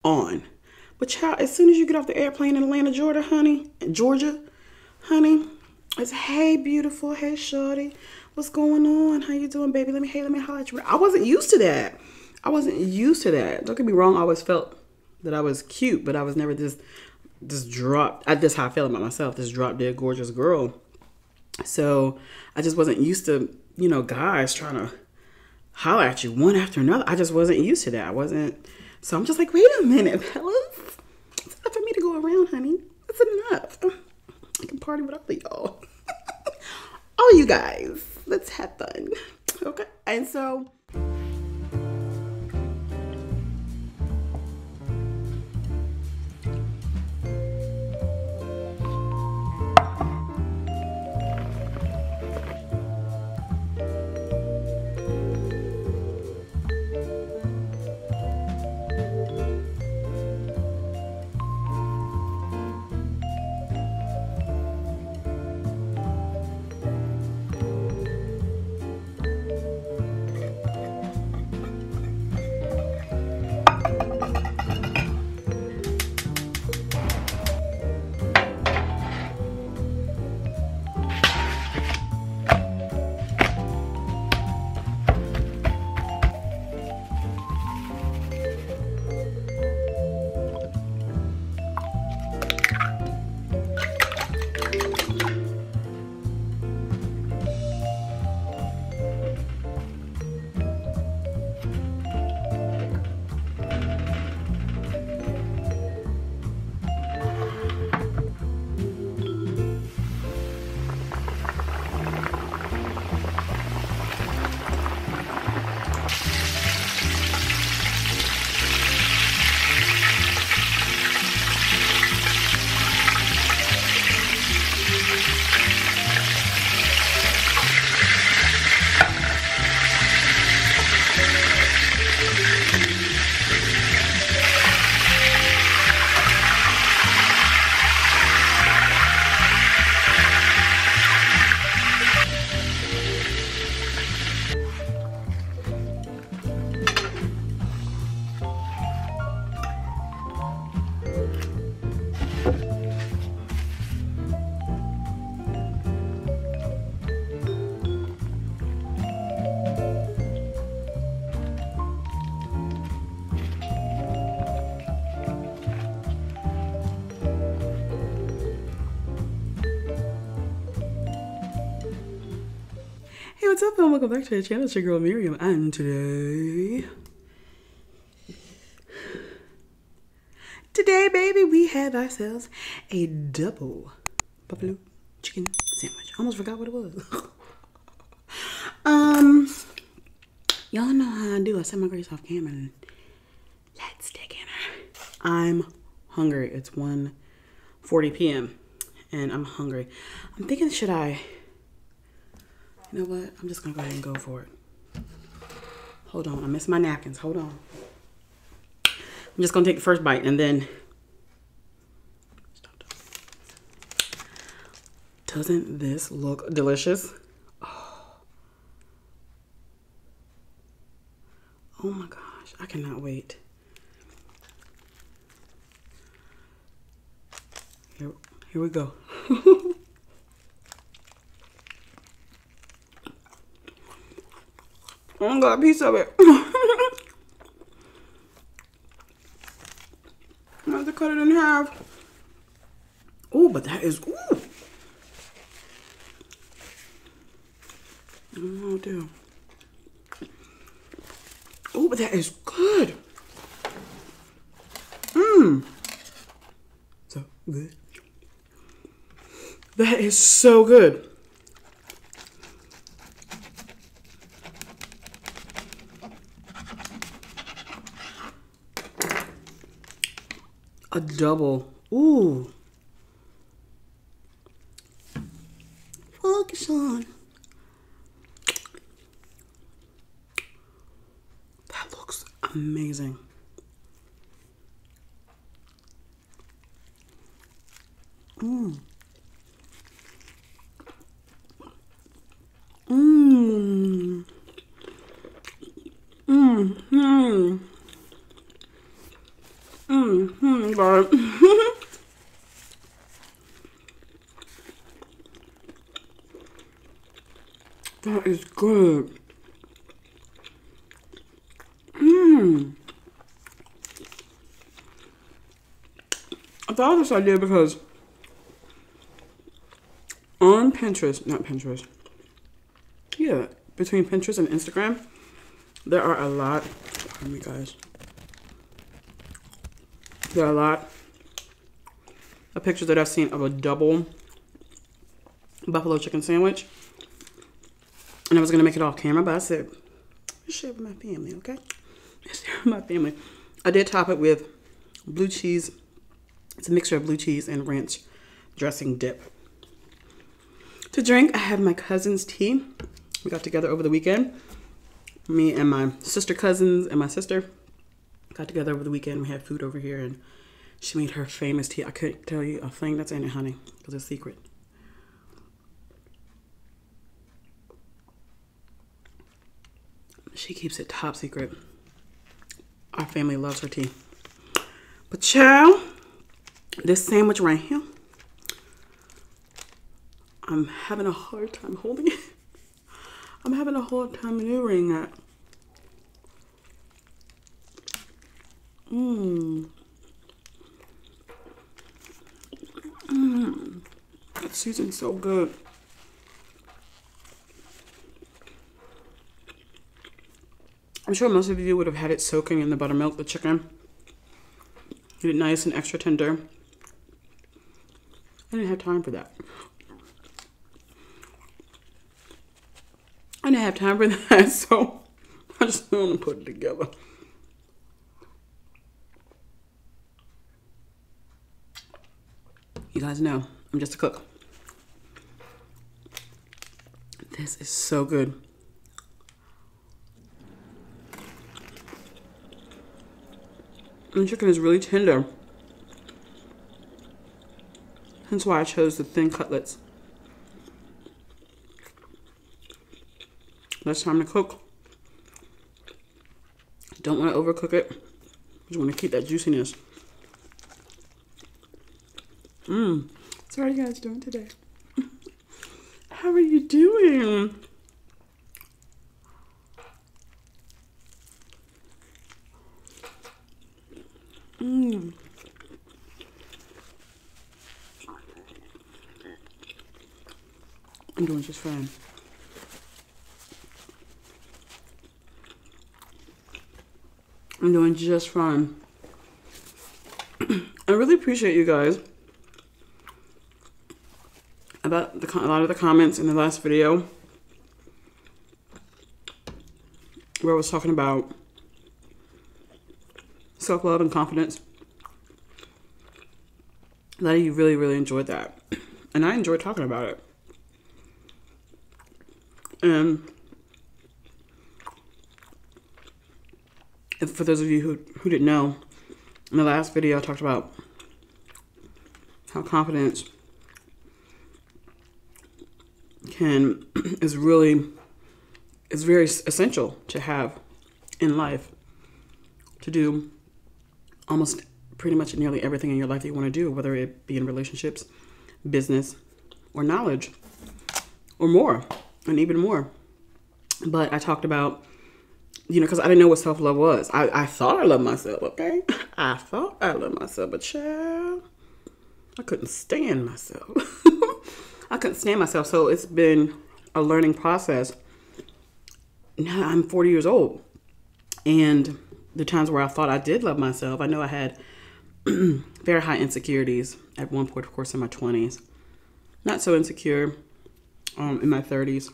on. But child, as soon as you get off the airplane in Atlanta, Georgia, honey, it's hey beautiful, hey shorty, what's going on? How you doing, baby? Let me holler at you. I wasn't used to that. Don't get me wrong, I always felt that I was cute, but I was never this drop. That's how I felt about myself, this drop dead gorgeous girl. So I just wasn't used to, you know, guys trying to holler at you one after another. I just wasn't used to that. So I'm just like, wait a minute, fellas. It's enough for me to go around, honey. It's enough. I can party with all of y'all. All you guys. Let's have fun. Okay. And so hey, what's up, and welcome back to the channel. It's your girl Miriam, and today, baby, we have ourselves a double buffalo chicken sandwich. I almost forgot what it was. Y'all know how I do. I set my grace off camera and let's dig in her. I'm hungry. It's 1:40 p.m. and I'm hungry. I'm thinking, should I? You know what? I'm just gonna go ahead and go for it. Hold on, I missed my napkins. Hold on. I'm just gonna take the first bite and then. Doesn't this look delicious? Oh my gosh, I cannot wait. Here we go. I got a piece of it. I have to cut it in half. Oh, but that is, ooh. Oh, dear. Oh, but that is good. So good. That is so good. A double. Ooh. Focus on. That looks amazing. Mmm. Mmm. Mmm. Mmm. But that is good. I thought of this idea because on Pinterest, not Pinterest, yeah, between Pinterest and Instagram, there are a lot, pardon me guys, there are a lot of pictures that I've seen of a double buffalo chicken sandwich. And I was going to make it off camera, but I said, let's share with my family, okay? Let's share with my family. I did top it with blue cheese. It's a mixture of blue cheese and ranch dressing dip. To drink, I have my cousin's tea. We got together over the weekend. Me and my sister cousins and my sister got together over the weekend. We had food over here, and she made her famous tea. I couldn't tell you a thing that's in it, honey, because it's a secret. She keeps it top secret. Our family loves her tea. But child, this sandwich right here, I'm having a hard time holding it. I'm having a hard time maneuvering that. That season's so good. I'm sure most of you would have had it soaking in the buttermilk, the chicken. Get it nice and extra tender. I didn't have time for that. I didn't have time for that, so I just want to put it together. You guys know, I'm just a cook. This is so good. The chicken is really tender. That's why I chose the thin cutlets. Less time to cook. Don't want to overcook it. Just want to keep that juiciness. So how are you guys doing today? How are you doing? I'm doing just fine. I'm doing just fine. I really appreciate you guys about a lot of the comments in the last video where I was talking about self-love and confidence. A lot of you really, really enjoyed that. And I enjoyed talking about it. And for those of you who didn't know, in the last video I talked about how confidence is very essential to have in life, to do almost pretty much nearly everything in your life that you want to do, whether it be in relationships, business, or knowledge, or more, and even more. But I talked about, you know, because I didn't know what self-love was. I thought I loved myself, okay? I thought I loved myself, but child, I couldn't stand myself. I couldn't stand myself, so it's been a learning process. Now I'm 40 years old, and the times where I thought I did love myself, I know I had very high insecurities at one point, of course, in my 20s. Not so insecure in my 30s.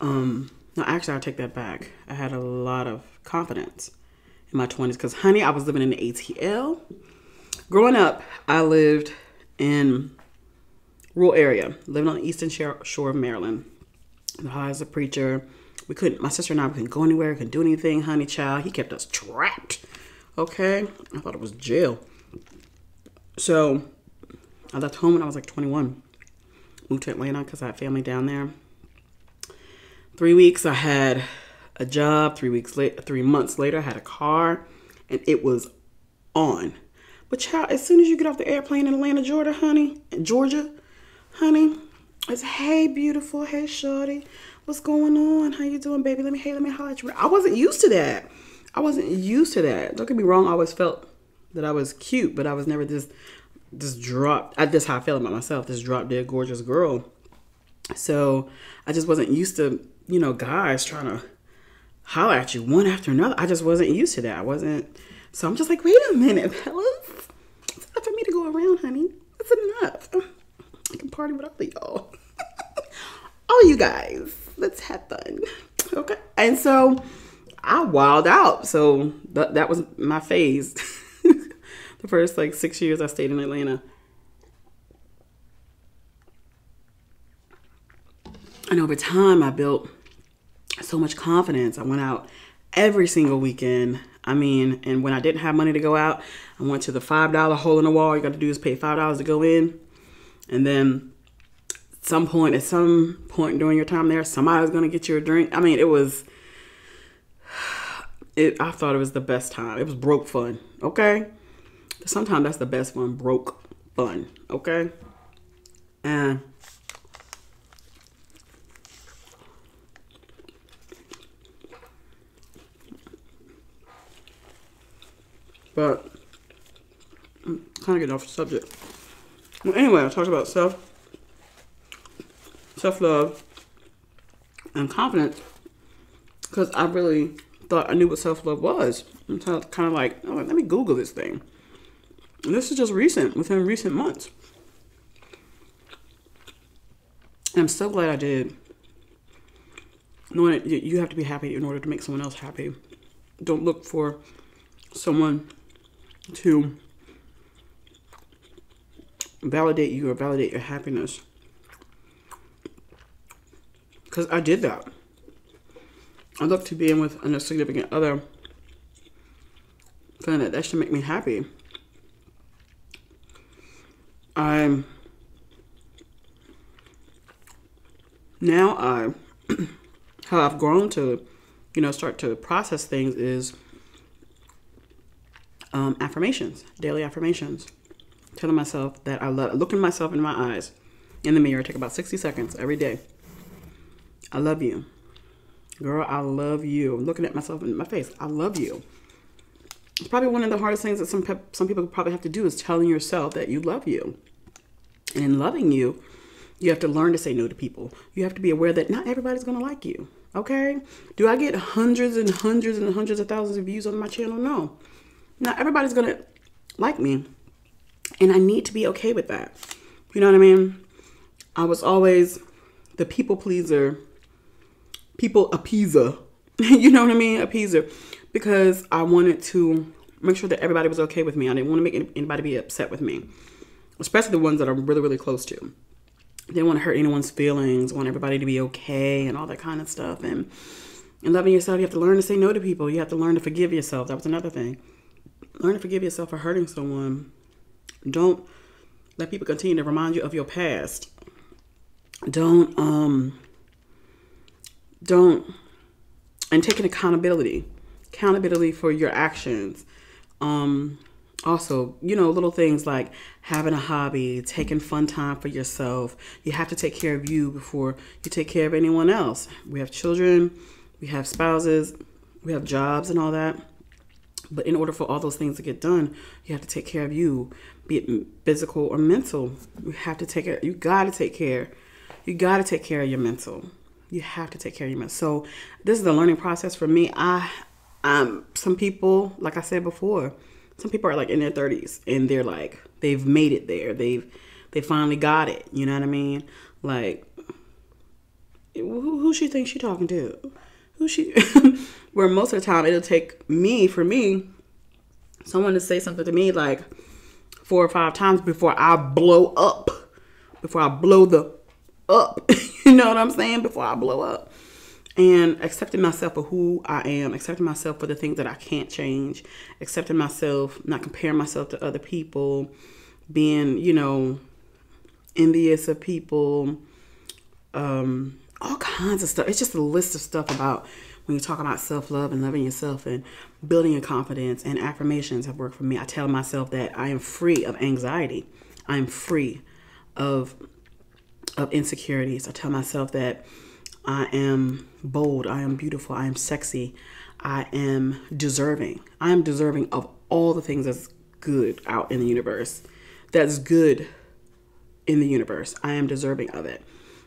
No, actually, I'll take that back. I had a lot of confidence in my 20s because, honey, I was living in the ATL. Growing up, I lived in rural area, living on the eastern shore of Maryland. I was a preacher. My sister and I, we couldn't go anywhere, couldn't do anything, honey child. He kept us trapped. Okay? I thought it was jail. So I left home when I was like 21. Moved to Atlanta because I had family down there. 3 weeks, I had a job. 3 months later, I had a car. And it was on. But child, as soon as you get off the airplane in Atlanta, Georgia, honey, it's hey beautiful, hey shorty, what's going on? How you doing, baby? Let me holler at you. I wasn't used to that. Don't get me wrong, I always felt that I was cute, but I was never this drop. That's how I felt about myself, this drop dead gorgeous girl. So I just wasn't used to, guys trying to holler at you one after another. I just wasn't used to that. So I'm just like, wait a minute, fellas. It's enough for me to go around, honey. It's enough. I can party with all of y'all. All you guys, let's have fun. Okay. And so I wilded out. So that was my phase. The first 6 years I stayed in Atlanta. And over time I built so much confidence. I went out every single weekend. And when I didn't have money to go out, I went to the $5 hole in the wall. All you got to do is pay $5 to go in. And then at some point during your time there, somebody was going to get you a drink. I thought it was the best time. It was broke fun. Okay. Sometimes that's the best one. Broke fun. Okay. And but I'm kind of getting off the subject. Well, anyway, I talked about self-love, and confidence because I really thought I knew what self-love was. And so I was kind of like, oh, let me Google this thing. And this is just within recent months. And I'm so glad I did. Knowing that you have to be happy in order to make someone else happy. Don't look for someone to validate you or validate your happiness. Because I did that. I looked to being with a significant other, feeling that should make me happy. How I've grown to, start to process things is affirmations, daily affirmations. Telling myself that I love, looking myself in my eyes in the mirror, take about 60 seconds every day. I love you. Girl, I love you. I'm looking at myself in my face. I love you. It's probably one of the hardest things that some people probably have to do is telling yourself that you love you. And in loving you, you have to learn to say no to people. You have to be aware that not everybody's going to like you. Okay? Do I get hundreds and hundreds and hundreds of thousands of views on my channel? No. Not everybody's going to like me. And I need to be okay with that. You know what I mean? I was always the people pleaser, people appeaser. You know what I mean? Appeaser. Because I wanted to make sure that everybody was okay with me. I didn't want to make anybody be upset with me. Especially the ones that I'm really, really close to. I didn't want to hurt anyone's feelings. I want everybody to be okay and all that kind of stuff. And in loving yourself, you have to learn to say no to people. You have to learn to forgive yourself. That was another thing. Learn to forgive yourself for hurting someone. Don't let people continue to remind you of your past. Don't, and taking accountability for your actions. Also, little things like having a hobby, taking fun time for yourself. You have to take care of you before you take care of anyone else. We have children, we have spouses, we have jobs and all that. But in order for all those things to get done, you have to take care of you, be it physical or mental. You have to take care. You got to take care. You got to take care of your mental. You have to take care of your mental. So this is a learning process for me. Some people, like I said before, some people are like in their 30s and they're like, they've made it there. They finally got it. You know what I mean? Like, who she thinks she talking to? Who she? Where most of the time it'll take someone to say something to me like 4 or 5 times before I blow up, before I blow the up. You know what I'm saying? Before I blow up. And accepting myself for who I am, accepting myself for the things that I can't change, accepting myself, not comparing myself to other people, being, envious of people, all kinds of stuff. It's just a list of stuff about when you talk about self-love and loving yourself and building your confidence, and affirmations have worked for me. I tell myself that I am free of anxiety. I am free of insecurities. I tell myself that I am bold, I am beautiful, I am sexy, I am deserving. I am deserving of all the things that's good out in the universe. That's good in the universe. I am deserving of it.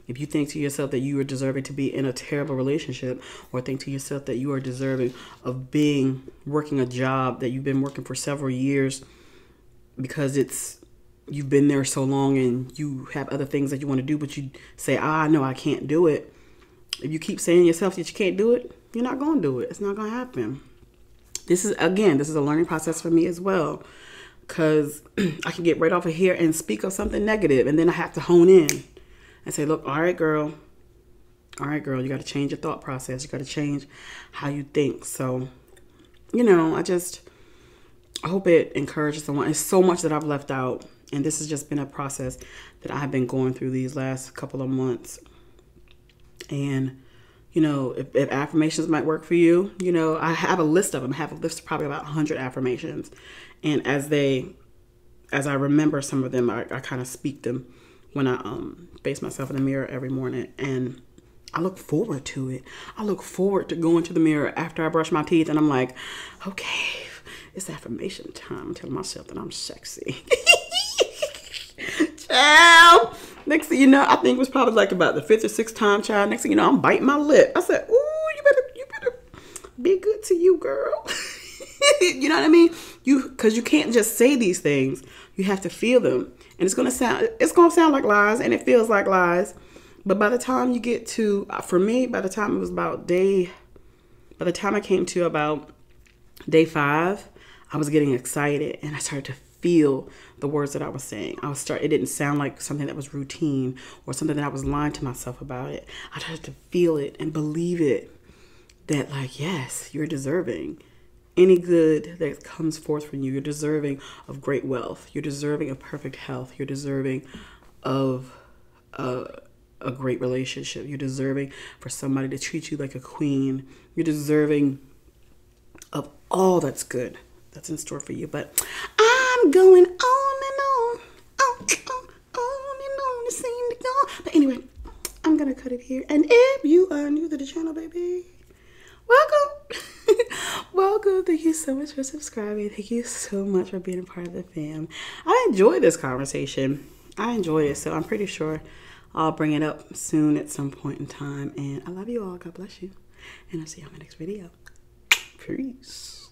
If you think to yourself that you are deserving to be in a terrible relationship, or think to yourself that you are deserving of working a job that you've been working for several years because you've been there so long and you have other things that you want to do, but you say, no, I can't do it. If you keep saying to yourself that you can't do it, you're not going to do it. It's not going to happen. This is a learning process for me as well, because I can get right off of here and speak of something negative, and then I have to hone in and say, look, all right, girl, you got to change your thought process. You got to change how you think. So, I hope it encourages someone. It's so much that I've left out, and this has just been a process that I've been going through these last couple of months. And, if affirmations might work for you, I have a list of them. I have a list of probably about 100 affirmations. And as I remember some of them, I kind of speak them when I face myself in the mirror every morning. And I look forward to it. I look forward to going to the mirror after I brush my teeth, and I'm like, okay, it's affirmation time. I'm telling myself that I'm sexy. Child. Next thing you know, I think it was probably like about the 5th or 6th time, child. Next thing you know, I'm biting my lip. I said, ooh, you better be good to you, girl. You know what I mean? Because you can't just say these things. You have to feel them. And it's gonna sound like lies, and it feels like lies. But by the time you get to, for me, by the time I came to about day 5, I was getting excited, and I started to feel the words that I was saying. It didn't sound like something that was routine or something that I was lying to myself about it. I started to feel it and believe it, that like, yes, you're deserving. Any good that comes forth from you, you're deserving of great wealth. You're deserving of perfect health. You're deserving of a great relationship. You're deserving for somebody to treat you like a queen. You're deserving of all that's good that's in store for you. But I'm going on and on, and on, it seemed to go. But anyway, I'm gonna cut it here. And if you are new to the channel, baby, welcome. Welcome. Thank you so much for subscribing. Thank you so much for being a part of the fam. I enjoyed this conversation. I enjoyed it, so I'm pretty sure I'll bring it up soon at some point in time. And I love you all. God bless you. And I'll see you on my next video. Peace.